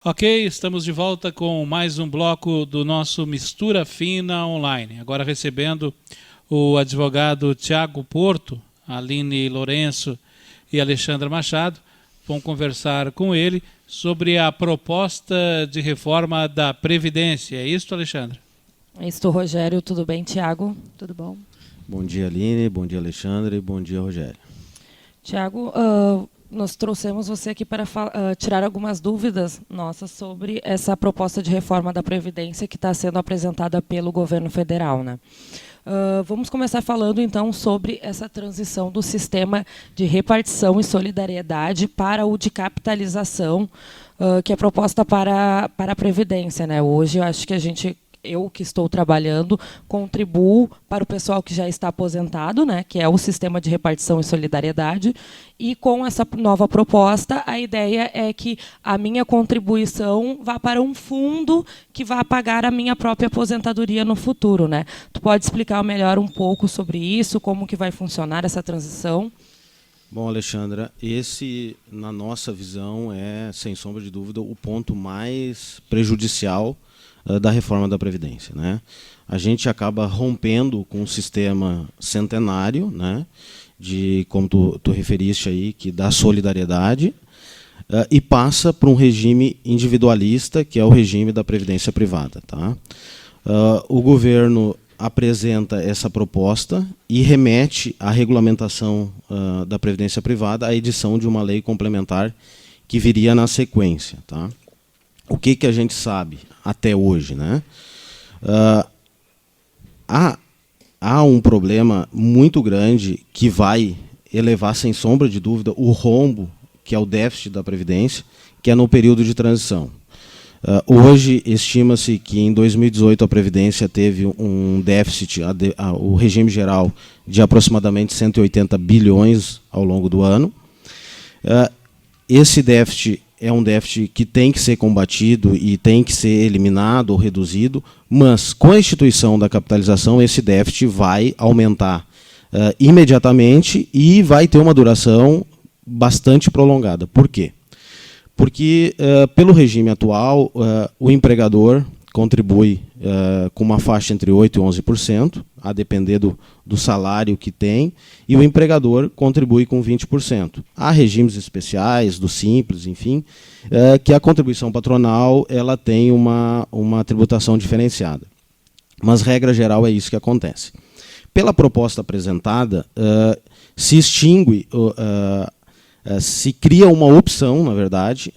Ok, estamos de volta com mais um bloco do nosso Mistura Fina Online. Agora recebendo o advogado Tiago Porto, Aline Lourenço e Alexandra Machado. Vamos conversar com ele sobre a proposta de reforma da Previdência. É isso, Alexandra? É isso, Rogério. Tudo bem, Tiago? Tudo bom? Bom dia, Aline. Bom dia, Alexandre. E bom dia, Rogério. Tiago, nós trouxemos você aqui para tirar algumas dúvidas nossas sobre essa proposta de reforma da Previdência que está sendo apresentada pelo governo federal, né? Vamos começar falando, então, sobre essa transição do sistema de repartição e solidariedade para o de capitalização, que é proposta para a Previdência, né? Hoje, eu acho que eu que estou trabalhando, contribuo para o pessoal que já está aposentado, né, que é o sistema de repartição e solidariedade, e com essa nova proposta, a ideia é que a minha contribuição vá para um fundo que vá pagar a minha própria aposentadoria no futuro, né? Tu pode explicar melhor um pouco sobre isso, como que vai funcionar essa transição? Bom, Alexandra, esse, na nossa visão, é, sem sombra de dúvida, o ponto mais prejudicial da reforma da Previdência, né? A gente acaba rompendo com um sistema centenário, né, de, como tu referiste aí, que dá solidariedade, e passa para um regime individualista, que é o regime da Previdência Privada. Tá? O governo apresenta essa proposta e remete à regulamentação da Previdência Privada à edição de uma lei complementar que viria na sequência. Tá? O que a gente sabe até hoje, né? Há um problema muito grande que vai elevar, sem sombra de dúvida, o rombo, que é o déficit da Previdência, que é no período de transição. Hoje, estima-se que em 2018 a Previdência teve um déficit, o regime geral, de aproximadamente 180 bilhões ao longo do ano. Esse déficit é um déficit que tem que ser combatido e tem que ser eliminado ou reduzido, mas com a instituição da capitalização esse déficit vai aumentar imediatamente e vai ter uma duração bastante prolongada. Por quê? Porque, pelo regime atual, o empregador contribui com uma faixa entre 8% e 11%, a depender do salário que tem, e o empregador contribui com 20%. Há regimes especiais, do Simples, enfim, que a contribuição patronal ela tem uma tributação diferenciada. Mas, regra geral, é isso que acontece. Pela proposta apresentada, se extingue, se cria uma opção, na verdade,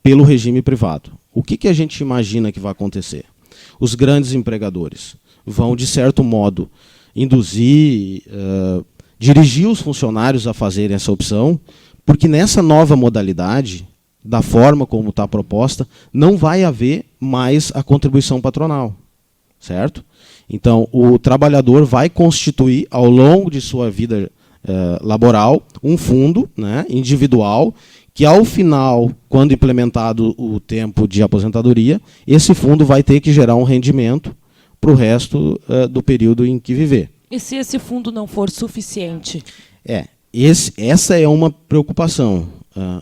pelo regime privado. O que a gente imagina que vai acontecer? Os grandes empregadores vão, de certo modo, induzir, dirigir os funcionários a fazerem essa opção, porque nessa nova modalidade, da forma como está proposta, não vai haver mais a contribuição patronal, certo? Então, o trabalhador vai constituir, ao longo de sua vida laboral, um fundo, né, individual, que ao final, quando implementado o tempo de aposentadoria, esse fundo vai ter que gerar um rendimento para o resto do período em que viver. E se esse fundo não for suficiente? Essa é uma preocupação.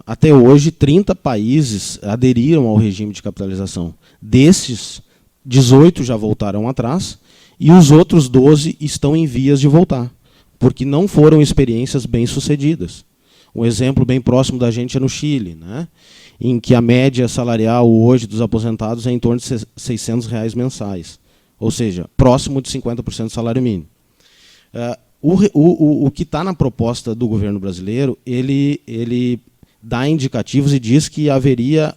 Até hoje, 30 países aderiram ao regime de capitalização. Desses, 18 já voltaram atrás e os outros 12 estão em vias de voltar, porque não foram experiências bem-sucedidas. Um exemplo bem próximo da gente é no Chile, né, em que a média salarial hoje dos aposentados é em torno de R$600 mensais, ou seja, próximo de 50% do salário mínimo. O que está na proposta do governo brasileiro, ele dá indicativos e diz que haveria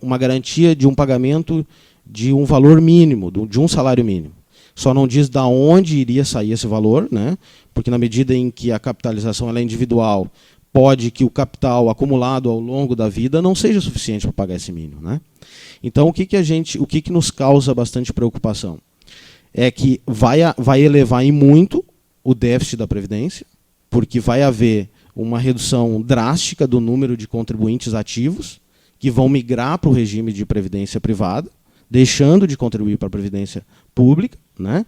uma garantia de um pagamento de um valor mínimo, de um salário mínimo. Só não diz de onde iria sair esse valor, né, porque na medida em que a capitalização ela é individual, pode que o capital acumulado ao longo da vida não seja suficiente para pagar esse mínimo, né? Então, o que nos causa bastante preocupação é que vai elevar em muito o déficit da Previdência, porque vai haver uma redução drástica do número de contribuintes ativos que vão migrar para o regime de previdência privada, deixando de contribuir para a previdência pública, né?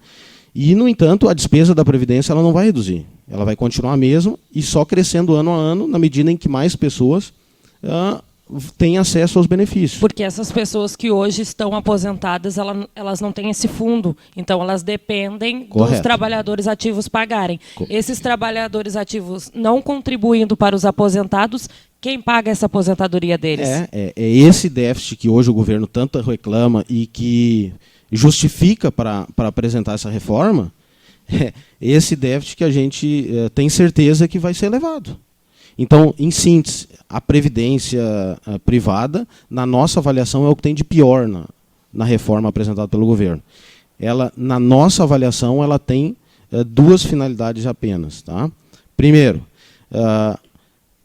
E, no entanto, a despesa da Previdência ela não vai reduzir. Ela vai continuar a mesma e só crescendo ano a ano, na medida em que mais pessoas têm acesso aos benefícios. Porque essas pessoas que hoje estão aposentadas, elas não têm esse fundo, então elas dependem dos trabalhadores ativos pagarem. Esses trabalhadores ativos não contribuindo para os aposentados, quem paga essa aposentadoria deles? É esse déficit que hoje o governo tanto reclama e que justifica para apresentar essa reforma, esse déficit que a gente tem certeza que vai ser elevado. Então, em síntese, a previdência privada, na nossa avaliação, é o que tem de pior na reforma apresentada pelo governo. Ela, na nossa avaliação, ela tem duas finalidades apenas. Tá? Primeiro,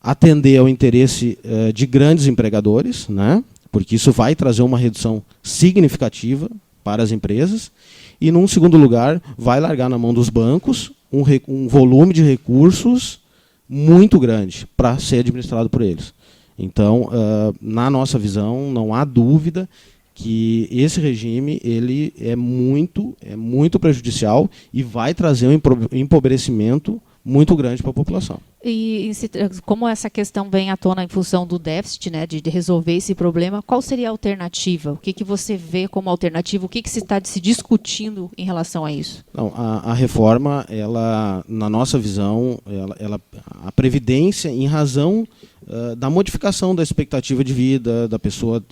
atender ao interesse de grandes empregadores, né? Porque isso vai trazer uma redução significativa para as empresas. E, num segundo lugar, vai largar na mão dos bancos um volume de recursos muito grande para ser administrado por eles. Então, na nossa visão, não há dúvida que esse regime ele é muito prejudicial e vai trazer um empobrecimento muito grande para a população. E como essa questão vem à tona em função do déficit, né, de resolver esse problema, qual seria a alternativa? O que você vê como alternativa? O que se está se discutindo em relação a isso? Não, a reforma, ela, na nossa visão, a Previdência, em razão da modificação da expectativa de vida, da pessoa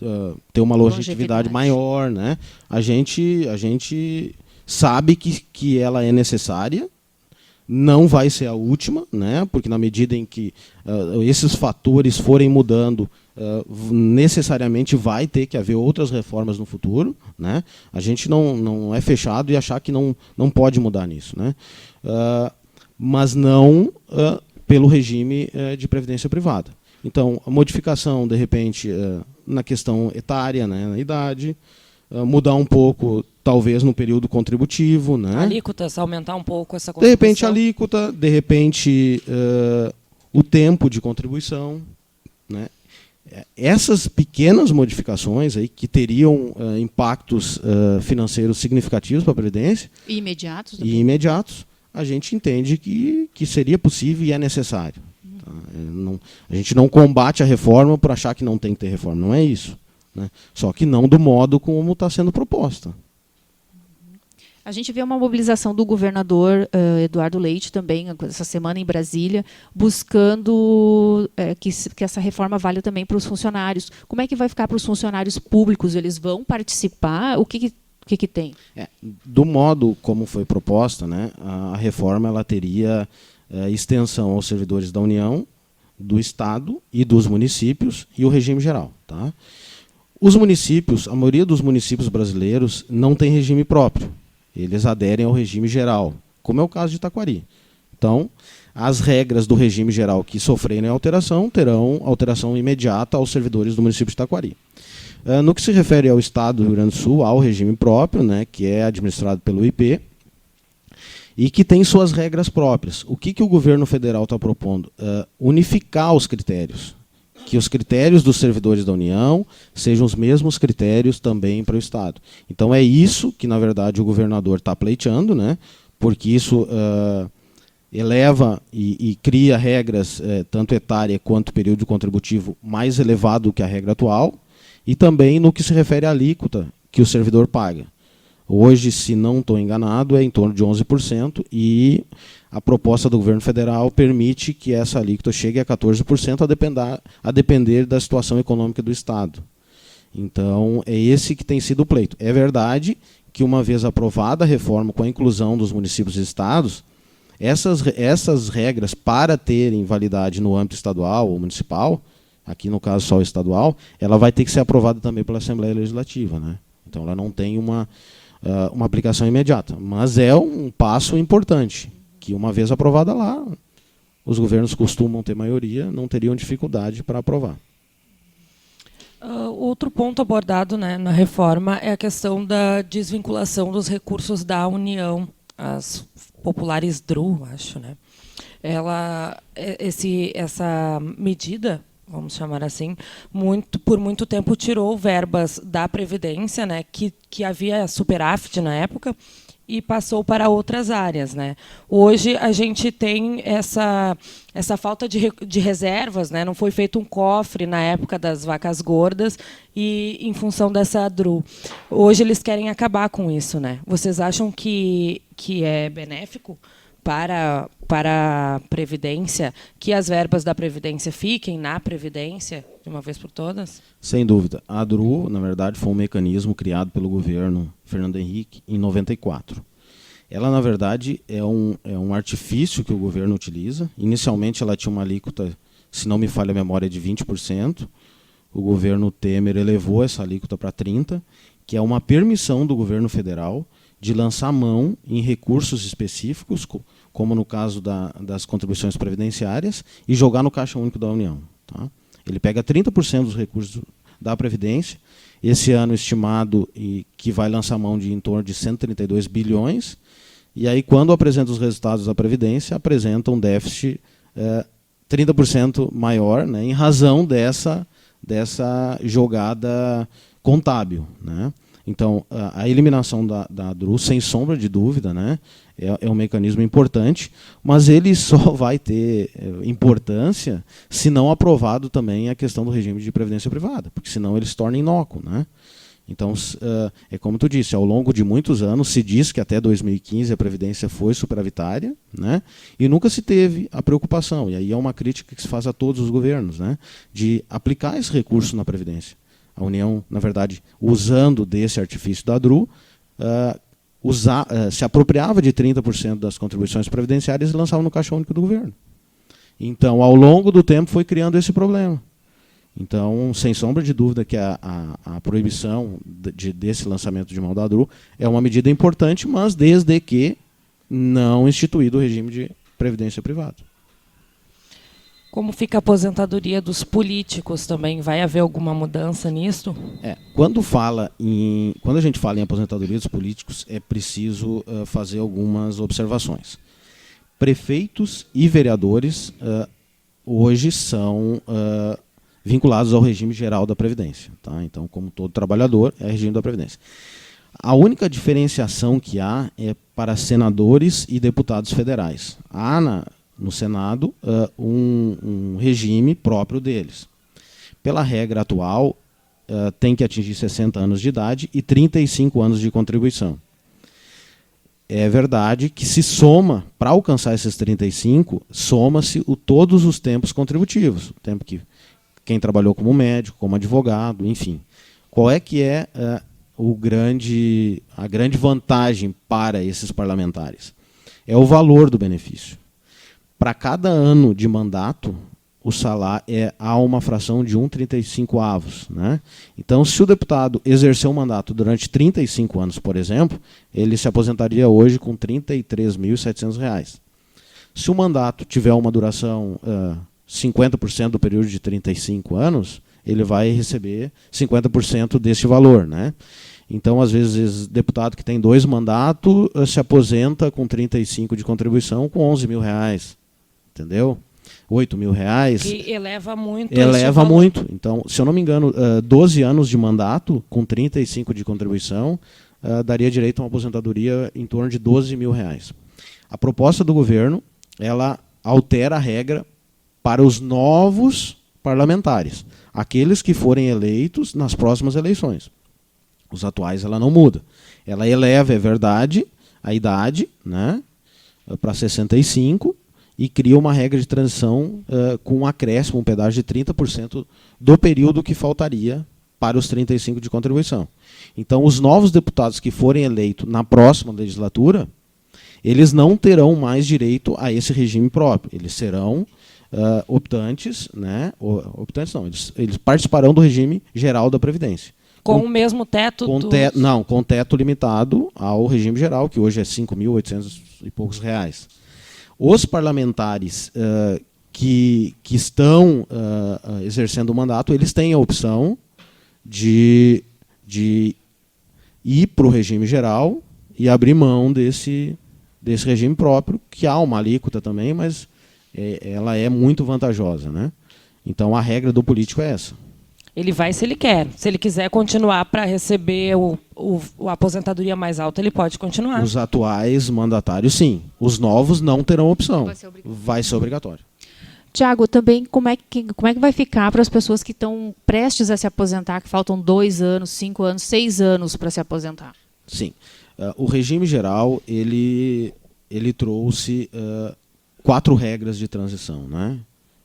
ter uma longevidade maior, né, a gente sabe que ela é necessária. Não vai ser a última, né? Porque na medida em que esses fatores forem mudando, necessariamente vai ter que haver outras reformas no futuro, né? A gente não é fechado e achar que não pode mudar nisso, né? Mas não pelo regime de previdência privada. Então, a modificação, de repente, na questão etária, né? Na idade, mudar um pouco, talvez, no período contributivo. Né? Alíquotas, aumentar um pouco essa contribuição. De repente, alíquota, de repente, o tempo de contribuição. Né? Essas pequenas modificações aí, que teriam impactos financeiros significativos para a Previdência. E imediatos. E imediatos, a gente entende que seria possível e é necessário. Tá? A gente não combate a reforma por achar que não tem que ter reforma, não é isso. Né? Só que não do modo como está sendo proposta. A gente vê uma mobilização do governador Eduardo Leite também, essa semana em Brasília, buscando que essa reforma valha também para os funcionários. Como é que vai ficar para os funcionários públicos? Eles vão participar? O que tem? Do modo como foi proposta, né, a reforma ela teria extensão aos servidores da União, do Estado e dos municípios e o regime geral. Tá? Os municípios, a maioria dos municípios brasileiros não tem regime próprio. Eles aderem ao regime geral, como é o caso de Taquari. Então, as regras do regime geral que sofrerem alteração terão alteração imediata aos servidores do município de Taquari. No que se refere ao Estado do Rio Grande do Sul, há o regime próprio, né, que é administrado pelo IP, e que tem suas regras próprias. O que o governo federal está propondo? Unificar os critérios. Que os critérios dos servidores da União sejam os mesmos critérios também para o Estado. Então é isso que, na verdade, o governador está pleiteando, né? Porque isso eleva e cria regras, tanto etária quanto período contributivo, mais elevado do que a regra atual, e também no que se refere à alíquota que o servidor paga. Hoje, se não estou enganado, é em torno de 11%, e a proposta do governo federal permite que essa alíquota chegue a 14%, a depender da situação econômica do Estado. Então, é esse que tem sido o pleito. É verdade que, uma vez aprovada a reforma com a inclusão dos municípios e estados, essas regras, para terem validade no âmbito estadual ou municipal, aqui no caso só o estadual, ela vai ter que ser aprovada também pela Assembleia Legislativa. Né? Então, ela não tem uma aplicação imediata, mas é um passo importante, que uma vez aprovada lá, os governos costumam ter maioria, não teriam dificuldade para aprovar. Outro ponto abordado, né, na reforma é a questão da desvinculação dos recursos da União, as populares DRU, acho. Né? Essa medida, vamos chamar assim, por muito tempo tirou verbas da Previdência, né, que havia superávit na época, e passou para outras áreas, né? Hoje a gente tem essa falta de reservas, né? Não foi feito um cofre na época das vacas gordas e em função dessa DRU. Hoje eles querem acabar com isso, né? Vocês acham que é benéfico para a Previdência que as verbas da Previdência fiquem na Previdência de uma vez por todas? Sem dúvida. A DRU, na verdade, foi um mecanismo criado pelo governo Fernando Henrique em 94. Ela, na verdade, é um artifício que o governo utiliza. Inicialmente, ela tinha uma alíquota, se não me falha a memória, de 20%. O governo Temer elevou essa alíquota para 30%, que é uma permissão do governo federal de lançar mão em recursos específicos, como no caso das contribuições previdenciárias, e jogar no Caixa Único da União. Tá? Ele pega 30% dos recursos da Previdência, esse ano estimado que vai lançar mão de em torno de 132 bilhões, e aí quando apresenta os resultados da Previdência, apresenta um déficit 30% maior, né, em razão dessa jogada contábil, né? Então, a eliminação da DRU, sem sombra de dúvida, né, é um mecanismo importante, mas ele só vai ter importância se não aprovado também a questão do regime de previdência privada, porque senão ele se torna inócuo, né? Então, é como tu disse, ao longo de muitos anos se diz que até 2015 a Previdência foi superavitária, né, e nunca se teve a preocupação, e aí é uma crítica que se faz a todos os governos, né, de aplicar esse recurso na Previdência. A União, na verdade, usando desse artifício da DRU, se apropriava de 30% das contribuições previdenciárias e lançava no Caixa Único do governo. Então, ao longo do tempo, foi criando esse problema. Então, sem sombra de dúvida que a proibição desse lançamento de mão da DRU é uma medida importante, mas desde que não instituído o regime de previdência privada. Como fica a aposentadoria dos políticos também? Vai haver alguma mudança nisso? Quando a gente fala em aposentadoria dos políticos, é preciso fazer algumas observações. Prefeitos e vereadores hoje são vinculados ao regime geral da Previdência. Tá? Então, como todo trabalhador, é regime da Previdência. A única diferenciação que há é para senadores e deputados federais. Há no Senado um regime próprio deles. Pela regra atual, tem que atingir 60 anos de idade e 35 anos de contribuição. É verdade que se soma, para alcançar esses 35, soma-se todos os tempos contributivos. O tempo que quem trabalhou como médico, como advogado, enfim. Qual é que é a grande vantagem para esses parlamentares? É o valor do benefício. Para cada ano de mandato, o salário há uma fração de 1,35. Né? Então, se o deputado exerceu o mandato durante 35 anos, por exemplo, ele se aposentaria hoje com R$ 33.700. Se o mandato tiver uma duração 50% do período de 35 anos, ele vai receber 50% desse valor. Né? Então, às vezes, deputado que tem 2 mandatos se aposenta com 35 de contribuição com R$ 11.000. Entendeu? R$ 8.000. Que eleva muito. Eleva muito. Então, se eu não me engano, 12 anos de mandato com 35 de contribuição daria direito a uma aposentadoria em torno de R$ 12.000. A proposta do governo, ela altera a regra para os novos parlamentares, aqueles que forem eleitos nas próximas eleições. Os atuais ela não muda. Ela eleva, é verdade, a idade, né, para 65 e cria uma regra de transição com um acréscimo, um pedágio de 30% do período que faltaria para os 35 de contribuição. Então, os novos deputados que forem eleitos na próxima legislatura, eles não terão mais direito a esse regime próprio. Eles serão optantes, né? Optantes não, eles participarão do regime geral da Previdência. Com o mesmo teto? Não, com teto limitado ao regime geral, que hoje é R$ 5.800 e poucos reais. Os parlamentares que estão exercendo o mandato, eles têm a opção de ir para o regime geral e abrir mão desse regime próprio, que há uma alíquota também, mas ela é muito vantajosa. Né? Então, a regra do político é essa. Ele vai se ele quer. Se ele quiser continuar para receber a aposentadoria mais alta ele pode continuar. Os atuais mandatários, sim. Os novos não terão opção. Vai ser obrigatório. Tiago, também como é que vai ficar para as pessoas que estão prestes a se aposentar, que faltam 2 anos, 5 anos, 6 anos para se aposentar? Sim. O regime geral, ele trouxe 4 regras de transição, né?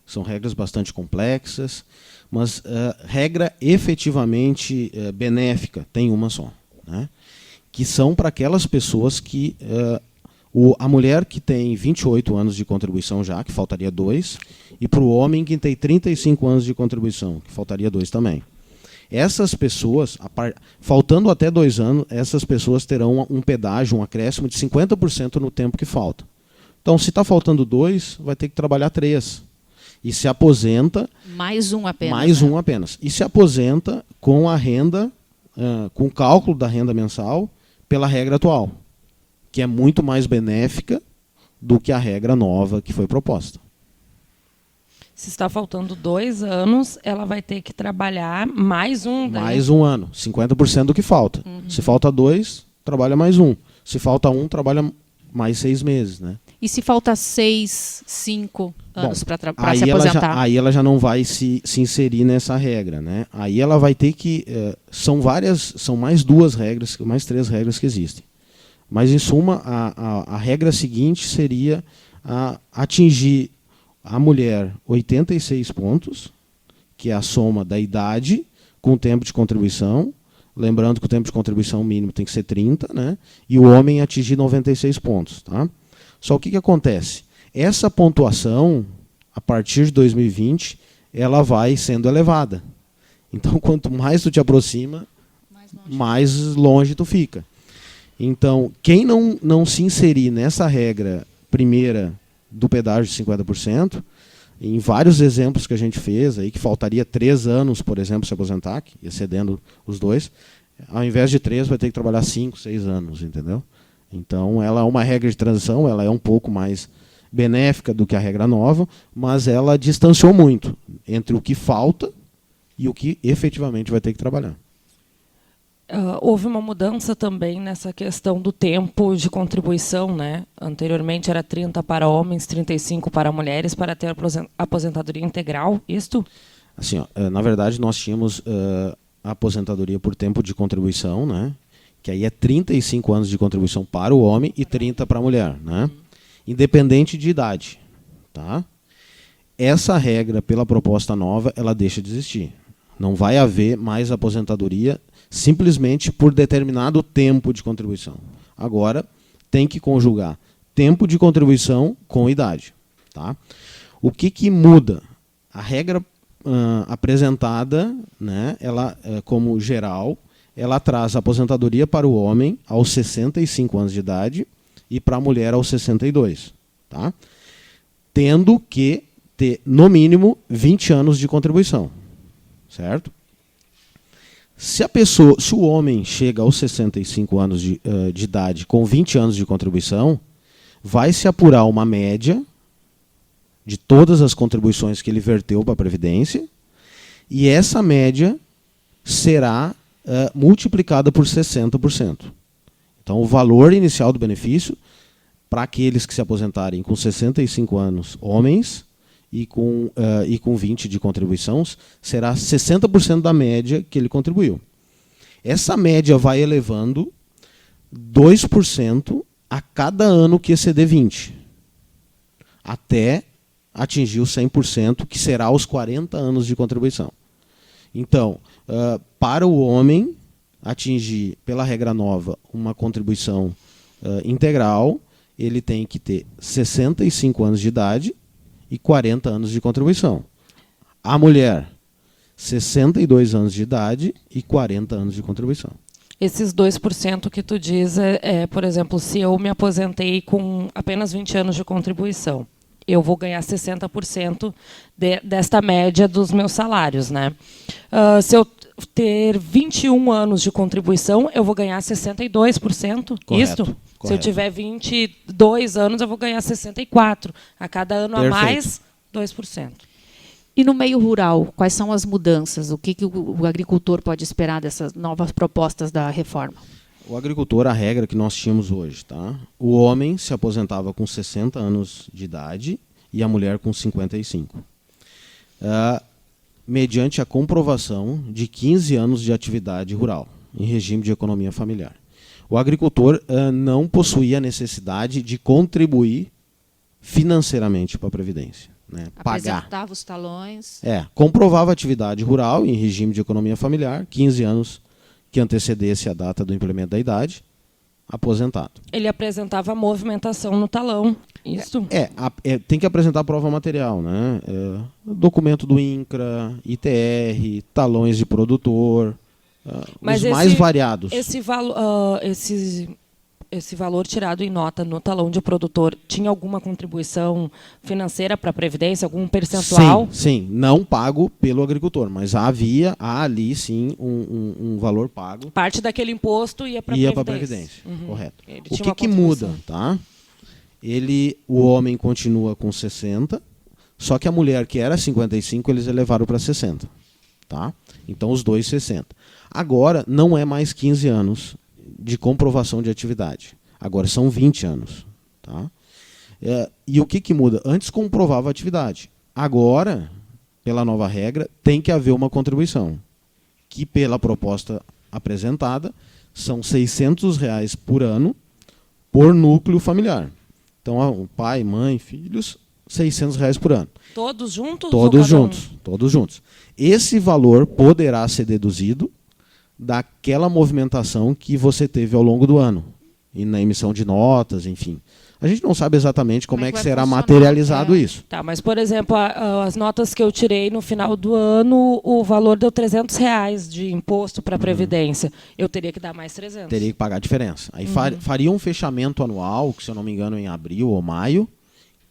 São regras bastante complexas, mas regra efetivamente benéfica tem uma só, né? Que são para aquelas pessoas que... a mulher que tem 28 anos de contribuição já, que faltaria 2, e para o homem que tem 35 anos de contribuição, que faltaria 2 também. Essas pessoas, faltando até 2 anos, essas pessoas terão um pedágio, um acréscimo de 50% no tempo que falta. Então, se está faltando 2, vai ter que trabalhar 3. E se aposenta... Mais um apenas. Mais um apenas. E se aposenta com a renda, com o cálculo da renda mensal, pela regra atual, que é muito mais benéfica do que a regra nova que foi proposta. Se está faltando 2 anos, ela vai ter que trabalhar mais um. Mais um ano, 50% do que falta. Se falta 2, trabalha mais 1. Se falta 1, trabalha mais 6 meses, né? E se falta 6, 5 anos para se aposentar? Aí ela já não vai se inserir nessa regra, né? Aí ela vai ter que... são mais 2 regras, mais 3 regras que existem. Mas, em suma, a regra seguinte seria atingir a mulher 86 pontos, que é a soma da idade com o tempo de contribuição. Lembrando que o tempo de contribuição mínimo tem que ser 30, né? E o homem atingir 96 pontos. Tá? Só o que acontece? Essa pontuação, a partir de 2020, ela vai sendo elevada. Então, quanto mais tu te aproxima, mais longe tu fica. Então, quem não se inserir nessa regra primeira do pedágio de 50%, em vários exemplos que a gente fez, aí, que faltaria 3 anos, por exemplo, se aposentar, excedendo os 2, ao invés de 3, vai ter que trabalhar 5, 6 anos, entendeu? Então, ela é uma regra de transição, ela é um pouco mais benéfica do que a regra nova, mas ela distanciou muito entre o que falta e o que efetivamente vai ter que trabalhar. Houve uma mudança também nessa questão do tempo de contribuição, né? Anteriormente era 30 para homens, 35 para mulheres, para ter aposentadoria integral, isto? Assim, na verdade, nós tínhamos a aposentadoria por tempo de contribuição, né? Que aí é 35 anos de contribuição para o homem e 30 para a mulher, né? Independente de idade. Tá? Essa regra, pela proposta nova, ela deixa de existir. Não vai haver mais aposentadoria simplesmente por determinado tempo de contribuição. Agora, tem que conjugar tempo de contribuição com idade. Tá? O que muda? A regra apresentada, né, ela, como geral, ela traz a aposentadoria para o homem aos 65 anos de idade e para a mulher aos 62. Tá? Tendo que ter, no mínimo, 20 anos de contribuição. Certo? Se o homem chega aos 65 anos de idade com 20 anos de contribuição, vai se apurar uma média de todas as contribuições que ele verteu para a Previdência, e essa média será multiplicada por 60%. Então, o valor inicial do benefício, para aqueles que se aposentarem com 65 anos, homens, e com 20 de contribuição, será 60% da média que ele contribuiu. Essa média vai elevando 2% a cada ano que exceder 20, até atingir o 100%, que será aos 40 anos de contribuição. Então, para o homem atingir, pela regra nova, uma contribuição integral, ele tem que ter 65 anos de idade e 40 anos de contribuição. A mulher, 62 anos de idade e 40 anos de contribuição. Esses 2% que tu diz por exemplo, se eu me aposentei com apenas 20 anos de contribuição, eu vou ganhar 60% desta média dos meus salários, né? Se eu ter 21 anos de contribuição, eu vou ganhar 62%. Correto, isto? correto. Se eu tiver 22 anos, eu vou ganhar 64%. A cada ano a mais, 2%. E no meio rural, quais são as mudanças? O que o agricultor pode esperar dessas novas propostas da reforma? O agricultor, a regra que nós tínhamos hoje, tá? O homem se aposentava com 60 anos de idade e a mulher com 55. Mediante a comprovação de 15 anos de atividade rural, em regime de economia familiar. O agricultor não possuía a necessidade de contribuir financeiramente para a Previdência. Né? Pagar. Apresentava os talões. Comprovava a atividade rural em regime de economia familiar, 15 anos que antecedesse a data do implemento da idade, aposentado. Ele apresentava a movimentação no talão, isso? Tem que apresentar prova material, né? Documento do INCRA, ITR, talões de produtor, Mas os mais variados. Esse valor tirado em nota no talão de produtor tinha alguma contribuição financeira para a Previdência, algum percentual? Sim, não pago pelo agricultor, mas há ali sim um valor pago. Parte daquele imposto ia para a Previdência, correto. O que muda? Tá? O homem continua com 60, só que a mulher, que era 55, eles elevaram para 60. Tá? Então os dois 60. Agora não é mais 15 anos de comprovação de atividade. Agora são 20 anos. Tá? E o que muda? Antes comprovava a atividade. Agora, pela nova regra, tem que haver uma contribuição, que pela proposta apresentada são R$600 por ano por núcleo familiar. Então, pai, mãe, filhos, R$600 por ano. Todos juntos? Todos juntos. Esse valor poderá ser deduzido daquela movimentação que você teve ao longo do ano, e na emissão de notas, enfim. A gente não sabe exatamente como é que será materializado isso. Tá, mas, por exemplo, as notas que eu tirei no final do ano, o valor deu R$300 de imposto para a Previdência. Eu teria que dar mais 300. Teria que pagar a diferença. Aí faria um fechamento anual, que se eu não me engano em abril ou maio,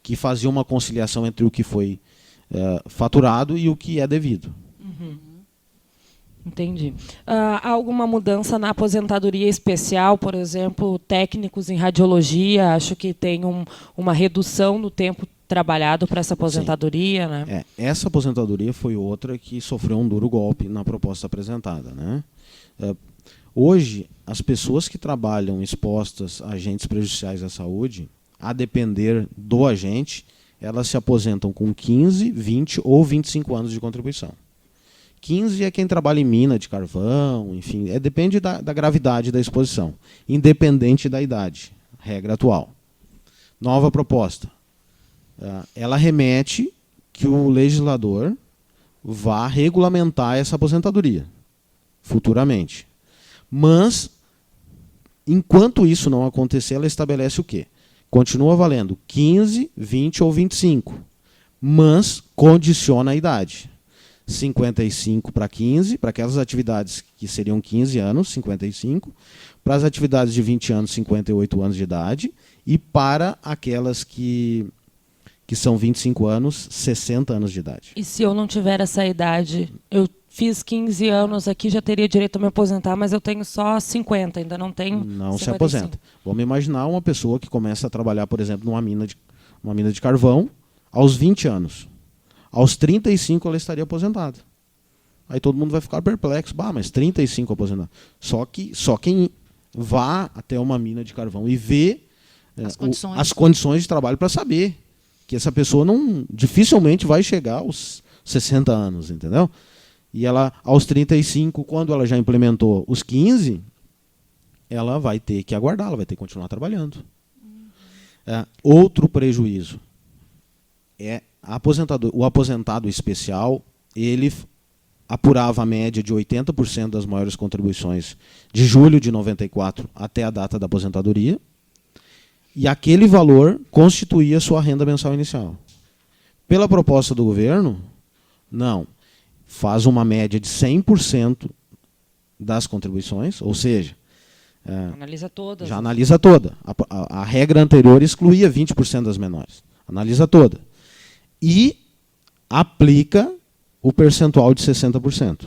que fazia uma conciliação entre o que foi faturado e o que é devido. Entendi. Há alguma mudança na aposentadoria especial, por exemplo, técnicos em radiologia, acho que tem uma redução no tempo trabalhado para essa aposentadoria, né? Essa aposentadoria foi outra que sofreu um duro golpe na proposta apresentada, né? Hoje, as pessoas que trabalham expostas a agentes prejudiciais à saúde, a depender do agente, elas se aposentam com 15, 20 ou 25 anos de contribuição. 15 é quem trabalha em mina de carvão, enfim, depende da gravidade da exposição, independente da idade, regra atual. Nova proposta. Ela remete que o legislador vá regulamentar essa aposentadoria, futuramente. Mas, enquanto isso não acontecer, ela estabelece o quê? Continua valendo 15, 20 ou 25, mas condiciona a idade. 55 para 15, para aquelas atividades que seriam 15 anos, 55, para as atividades de 20 anos, 58 anos de idade, e para aquelas que são 25 anos, 60 anos de idade. E se eu não tiver essa idade, eu fiz 15 anos aqui, já teria direito a me aposentar, mas eu tenho só 50, ainda não tenho 55. Se aposenta. Vamos imaginar uma pessoa que começa a trabalhar, por exemplo, numa mina de carvão, aos 20 anos. Aos 35 ela estaria aposentada. Aí todo mundo vai ficar perplexo. Mas 35 aposentado. Só quem vá até uma mina de carvão e vê as condições de trabalho para saber que essa pessoa dificilmente vai chegar aos 60 anos, entendeu? E ela, aos 35, quando ela já implementou os 15, ela vai ter que aguardar, ela vai ter que continuar trabalhando. Outro prejuízo é o aposentado especial, ele apurava a média de 80% das maiores contribuições de julho de 94 até a data da aposentadoria, e aquele valor constituía sua renda mensal inicial. Pela proposta do governo, não. Faz uma média de 100% das contribuições, ou seja, analisa todas. Já analisa toda. A regra anterior excluía 20% das menores. Analisa toda. E aplica o percentual de 60%.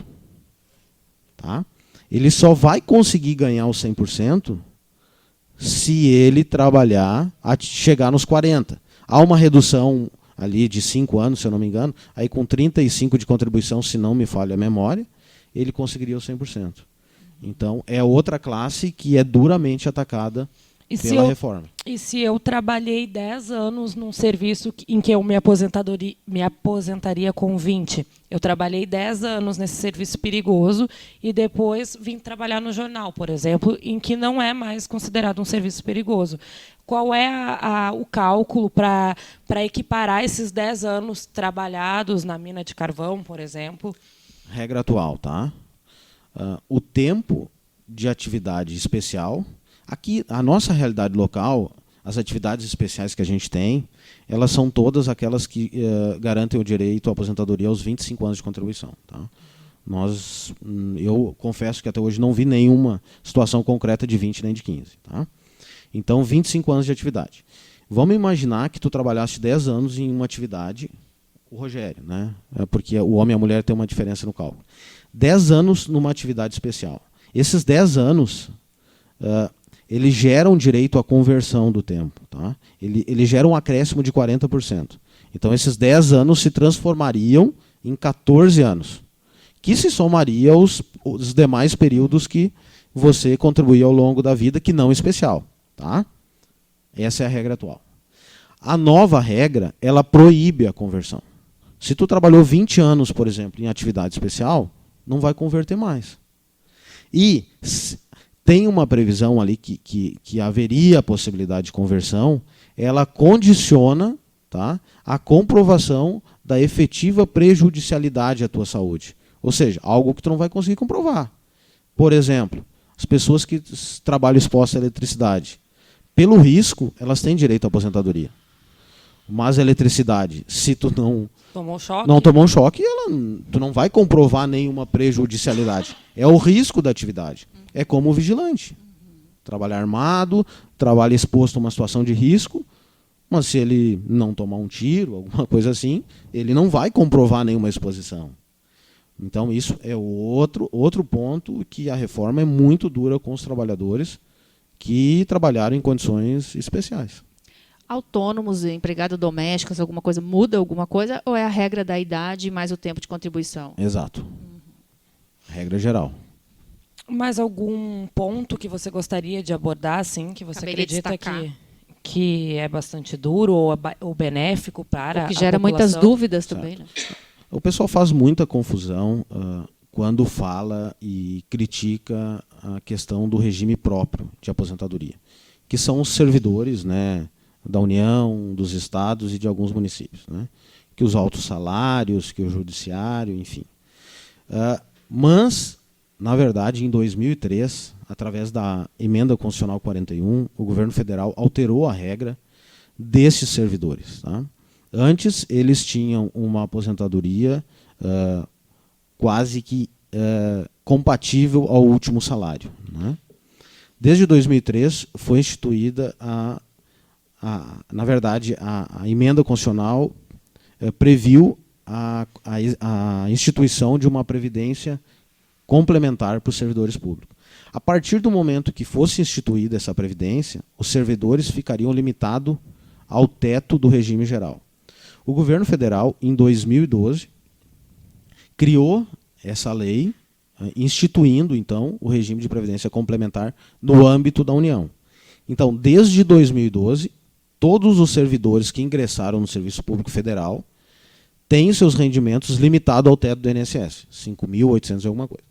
Tá? Ele só vai conseguir ganhar os 100% se ele trabalhar a chegar nos 40%. Há uma redução ali de 5 anos, se eu não me engano, aí com 35 de contribuição, se não me falha a memória, ele conseguiria o 100%. Então, é outra classe que é duramente atacada pela reforma. E se eu trabalhei 10 anos num serviço em que eu me aposentaria com 20, eu trabalhei 10 anos nesse serviço perigoso e depois vim trabalhar no jornal, por exemplo, em que não é mais considerado um serviço perigoso. Qual é o cálculo para equiparar esses 10 anos trabalhados na mina de carvão, por exemplo? Regra atual, tá? O tempo de atividade especial. Aqui, a nossa realidade local, as atividades especiais que a gente tem, elas são todas aquelas que garantem o direito à aposentadoria aos 25 anos de contribuição. Tá? Eu confesso que até hoje não vi nenhuma situação concreta de 20 nem de 15. Tá? Então, 25 anos de atividade. Vamos imaginar que tu trabalhaste 10 anos em uma atividade, o Rogério, né? Porque o homem e a mulher têm uma diferença no cálculo. 10 anos numa atividade especial. Esses 10 anos... eles geram direito à conversão do tempo. Tá? Ele gera um acréscimo de 40%. Então, esses 10 anos se transformariam em 14 anos, que se somaria aos demais períodos que você contribuiu ao longo da vida, que não especial. Tá? Essa é a regra atual. A nova regra, ela proíbe a conversão. Se tu trabalhou 20 anos, por exemplo, em atividade especial, não vai converter mais. E... tem uma previsão ali que haveria a possibilidade de conversão, ela condiciona, tá, a comprovação da efetiva prejudicialidade à tua saúde. Ou seja, algo que tu não vai conseguir comprovar. Por exemplo, as pessoas que trabalham expostas à eletricidade, pelo risco, elas têm direito à aposentadoria. Mas a eletricidade, se tu não tomou um choque, tu não vai comprovar nenhuma prejudicialidade. É o risco da atividade. É como o vigilante. Trabalha armado, trabalha exposto a uma situação de risco, mas se ele não tomar um tiro, alguma coisa assim, ele não vai comprovar nenhuma exposição. Então, isso é outro ponto que a reforma é muito dura com os trabalhadores que trabalharam em condições especiais. Autônomos, empregados domésticos, alguma coisa, muda alguma coisa? Ou é a regra da idade mais o tempo de contribuição? Exato. Regra geral. Mais algum ponto que você gostaria de abordar, assim, que você acredita que é bastante duro ou benéfico para a população? Que gera muitas dúvidas também. Né? O pessoal faz muita confusão quando fala e critica a questão do regime próprio de aposentadoria, que são os servidores, né, da União, dos estados e de alguns municípios, né, que os altos salários, que o judiciário, enfim. Mas, na verdade, em 2003, através da Emenda Constitucional 41, o governo federal alterou a regra desses servidores. Tá? Antes, eles tinham uma aposentadoria quase que compatível ao último salário. Né? Desde 2003, foi instituída na verdade, a Emenda Constitucional previu a instituição de uma previdência complementar para os servidores públicos. A partir do momento que fosse instituída essa previdência, os servidores ficariam limitados ao teto do regime geral. O governo federal, em 2012, criou essa lei, instituindo, então, o regime de previdência complementar no âmbito da União. Então, desde 2012, todos os servidores que ingressaram no Serviço Público Federal têm seus rendimentos limitados ao teto do INSS, 5.800 e alguma coisa.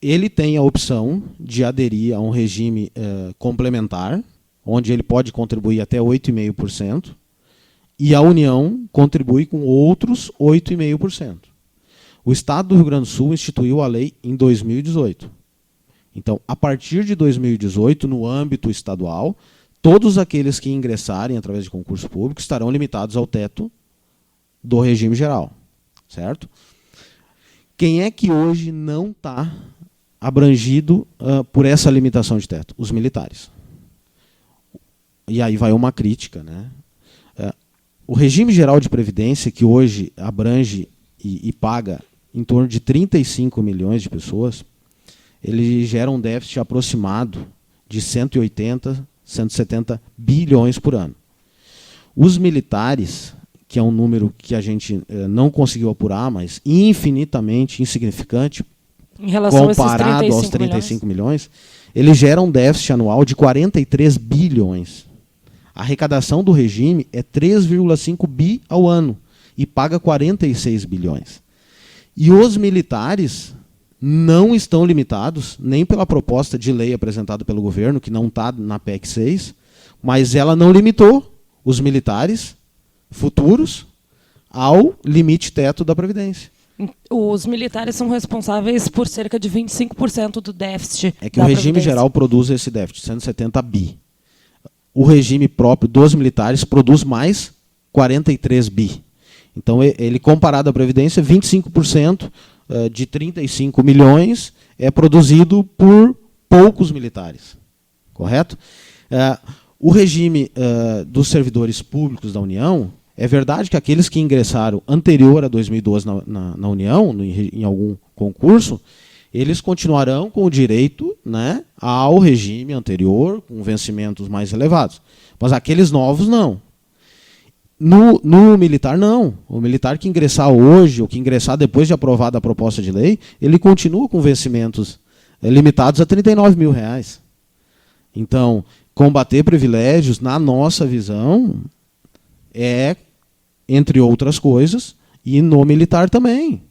Ele tem a opção de aderir a um regime complementar, onde ele pode contribuir até 8,5%, e a União contribui com outros 8,5%. O Estado do Rio Grande do Sul instituiu a lei em 2018. Então, a partir de 2018, no âmbito estadual, todos aqueles que ingressarem através de concurso público estarão limitados ao teto do regime geral. Certo? Quem é que hoje não está abrangido por essa limitação de teto? Os militares. E aí vai uma crítica. Né? O regime geral de previdência, que hoje abrange e paga em torno de 35 milhões de pessoas, ele gera um déficit aproximado de 180, 170 bilhões por ano. Os militares, que é um número que a gente não conseguiu apurar, mas infinitamente insignificante, Em relação comparado a esses aos 35 milhões, ele gera um déficit anual de 43 bilhões. A arrecadação do regime é 3,5 bi ao ano e paga 46 bilhões. E os militares não estão limitados nem pela proposta de lei apresentada pelo governo, que não está na PEC 6, mas ela não limitou os militares futuros ao limite teto da Previdência. Os militares são responsáveis por cerca de 25% do déficit. É que o regime geral produz esse déficit, 170 bi. O regime próprio dos militares produz mais 43 bi. Então, ele comparado à Previdência, 25% de 35 milhões é produzido por poucos militares. Correto? O regime dos servidores públicos da União, é verdade que aqueles que ingressaram anterior a 2012 na União, em algum concurso, eles continuarão com o direito, né, ao regime anterior, com vencimentos mais elevados. Mas aqueles novos, não. No militar, não. O militar que ingressar hoje, ou que ingressar depois de aprovada a proposta de lei, ele continua com vencimentos limitados a R$ 39 mil. Então, combater privilégios, na nossa visão, é, entre outras coisas, e no militar também.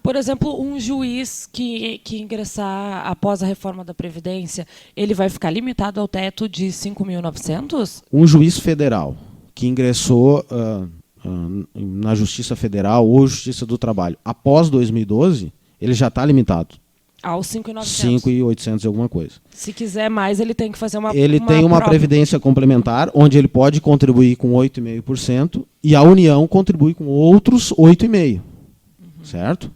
Por exemplo, um juiz que ingressar após a reforma da Previdência, ele vai ficar limitado ao teto de 5.900? Um juiz federal que ingressou na Justiça Federal ou Justiça do Trabalho após 2012, ele já está limitado. Aos 5.900. 5.800 e alguma coisa. Se quiser mais, ele tem que fazer uma Ele tem uma previdência complementar, onde ele pode contribuir com 8,5%, e a União contribui com outros 8,5%. Certo?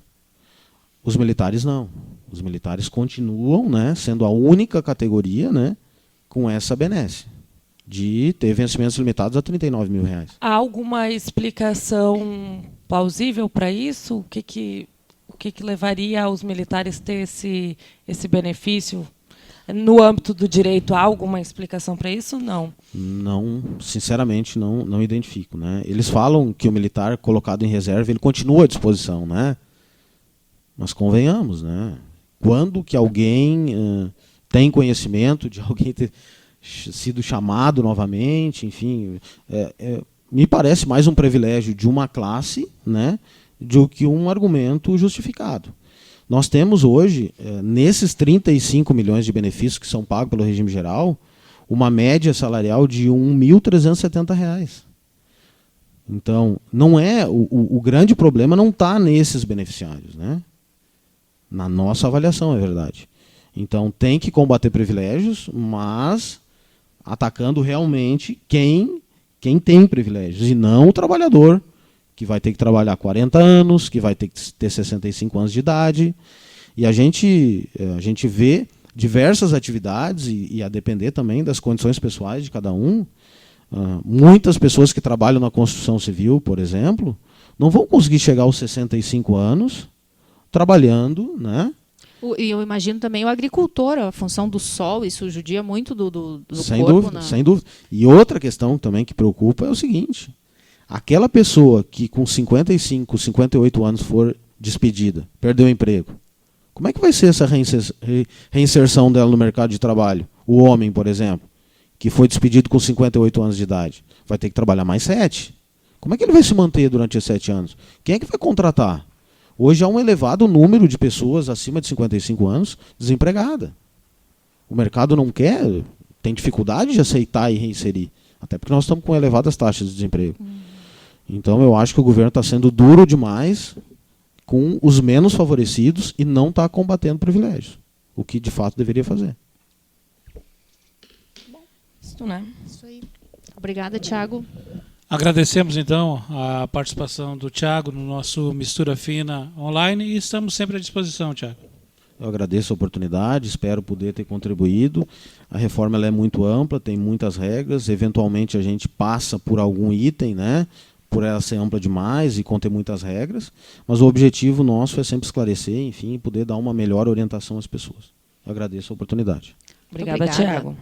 Os militares não. Os militares continuam, né, sendo a única categoria, né, com essa benesse de ter vencimentos limitados a R$ 39 mil. Há alguma explicação plausível para isso? O que levaria os militares a ter esse benefício? No âmbito do direito, há alguma explicação para isso? Não. Não, sinceramente, não identifico. Né? Eles falam que o militar colocado em reserva, ele continua à disposição, né? Mas convenhamos, né? Quando que alguém tem conhecimento de alguém ter sido chamado novamente, enfim, me parece mais um privilégio de uma classe, né, do que um argumento justificado. Nós temos hoje, nesses 35 milhões de benefícios que são pagos pelo regime geral, uma média salarial de R$ 1.370. Então, não é o grande problema não está nesses beneficiários, né? Na nossa avaliação, é verdade. Então, tem que combater privilégios, mas atacando realmente quem tem privilégios, e não o trabalhador, que vai ter que trabalhar 40 anos, que vai ter que ter 65 anos de idade. E a gente vê diversas atividades, e a depender também das condições pessoais de cada um, muitas pessoas que trabalham na construção civil, por exemplo, não vão conseguir chegar aos 65 anos trabalhando, né? E eu imagino também o agricultor, a função do sol, isso judia muito do sem corpo. Dúvida, sem dúvida. E outra questão também que preocupa é o seguinte: aquela pessoa que com 55, 58 anos for despedida, perdeu o emprego, como é que vai ser essa reinserção dela no mercado de trabalho? O homem, por exemplo, que foi despedido com 58 anos de idade, vai ter que trabalhar mais 7. Como é que ele vai se manter durante esses 7 anos? Quem é que vai contratar? Hoje há um elevado número de pessoas acima de 55 anos desempregadas. O mercado não quer, tem dificuldade de aceitar e reinserir, até porque nós estamos com elevadas taxas de desemprego. Então eu acho que o governo está sendo duro demais com os menos favorecidos e não está combatendo privilégios, o que de fato deveria fazer. Isso, né? Isso aí. Obrigada, Thiago. Agradecemos, então, a participação do Thiago no nosso Mistura Fina online e estamos sempre à disposição, Thiago. Eu agradeço a oportunidade, espero poder ter contribuído. A reforma ela é muito ampla, tem muitas regras, eventualmente a gente passa por algum item, né, por ela ser ampla demais e conter muitas regras, mas o objetivo nosso é sempre esclarecer, enfim, poder dar uma melhor orientação às pessoas. Eu agradeço a oportunidade. Obrigada, Thiago.